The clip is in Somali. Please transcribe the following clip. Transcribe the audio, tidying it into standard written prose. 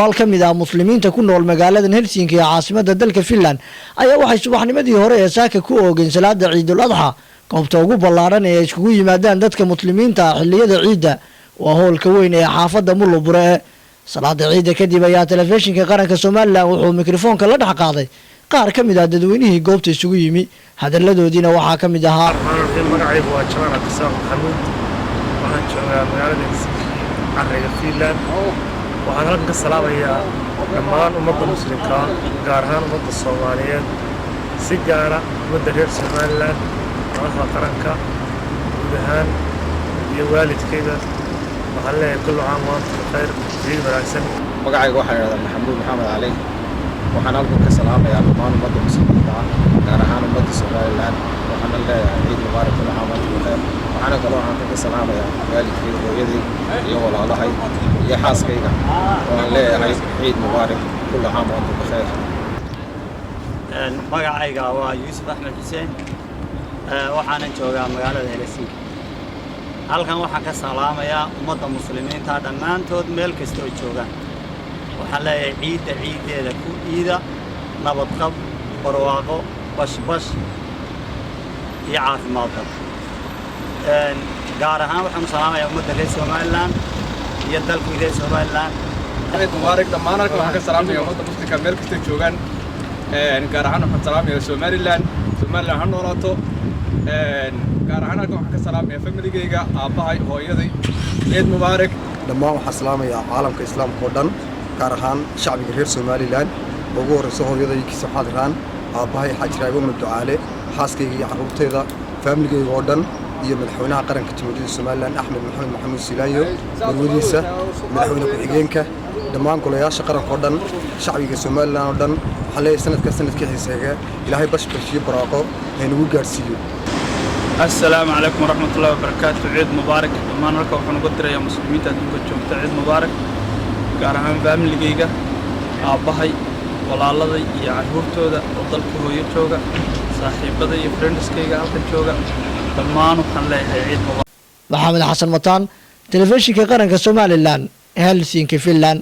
boqolaal ka mid ah muslimiinta ku nool magaalada Helsinki ee caasimadda dalka Finland ayaa waxay subaxnimadii hore ee saaka ku oogeen salaada Ciidul Adha goobta ugu ballaaran ee iskugu yimaadaan dadka muslimiinta xilliyada ciidda waa hoolka weyn ee xaafadda Mulubure salaada ciidda kadib ayaa telefishinka qaranka Soomaaliland wuxuu mikrofoonka la dhex qaaday qaar ka mid ah dadweynihii goobta isugu yimi hadaladoodiina waxaa ka mid ahaa magacaygu waa Jamaan Cabdisaaq Maxamuud waxaan joogaa magaalada Helsinki carriga Finland waxaan halkan ka salaamayaa dhammaan ummadda muslimka gaar ahaan ummadda Soomaaliyeed si gaara ummadda reer Somaliland madaxda qaranka guud ahaan iyo waalidkayda waxaan leeyahay kullu caam wa antum bikhair ciid wanaagsan magacaygu waxaa yidhahdaa Maxamuud Maxamed Cali waxaan halkan ka salaamayaa dhammaan ummadda muslimiinta gaar ahaan ummadda Somaliland waxaan leeyahay ciid mubaarak kullu caam wa antum bikhair waxaan kaloo halkan ka salaamayaa waalidkayda hooyaday iyo walaalahay iyo xaaskayga waxaan leeyahay ciid mubaarak kullu caam wa antum bikhair magacayga waa Yuusuf Axmed Xuseen waxaan joogaa magaalada Helsinki halkan waxaan ka salaamayaa ummadda muslimiinta dhammaantood meel kasta oo joogaan waxaan leeyahay ciideeda ku iida nabad qab barwaaqo bash iyo caafimaad gaar ahaan waxaan salaamayaa ummadda reer Somaliland iyo dalka reer Somaliland ciid mubaarak dhammaan halkan waxaan ka salaamayaa ummadda muslimka meel kasta joogaan gaar ahaan waxaan salaamayaa Somaliland ha noolaato gaar ahaan halkan waxaan ka salaamayaa familigayga aabbahay hooyaday ciid mubaarak dhammaan waxaan salaamayaa caalamka islaamka oo dhan gaar ahaan shacbiga reer Somaliland ugu horeyso hooyaday Kiisa Xadiraan aabbahay Xaaji Raago Ducaale xaaskayga iyo carruurtayda familigayga oo dhan iyo madaxweynaha qaranka Jamhuuriyadda Somaliland Axmed Maxamed Maxamuud Silaayo warwadiisa madaxweyne ku-xigeenka dhammaan golayaasha qaranka oo dhan shacbiga Somaliland oo dhan waxaa leeyahay sanadka xiiseega ilaahay bashbashiyo barwaaqo haynagu gaarsiiyo السلام عليكم ورحمة الله وبركاته عيد مبارك ما نركب وحنا قدر يا مسلمين تدوك جمت عيد مبارك كارهان فاميلي جيجا أباهي ولا الله يعرفته ذا وضلك هو يتوجا صاحب بدأ يفرندس كيجا هالك توجا دمان وحنا عيد مبارك محمد حسن مطان تلفزيون كقرن كسوماليلاند هلسنكي فنلند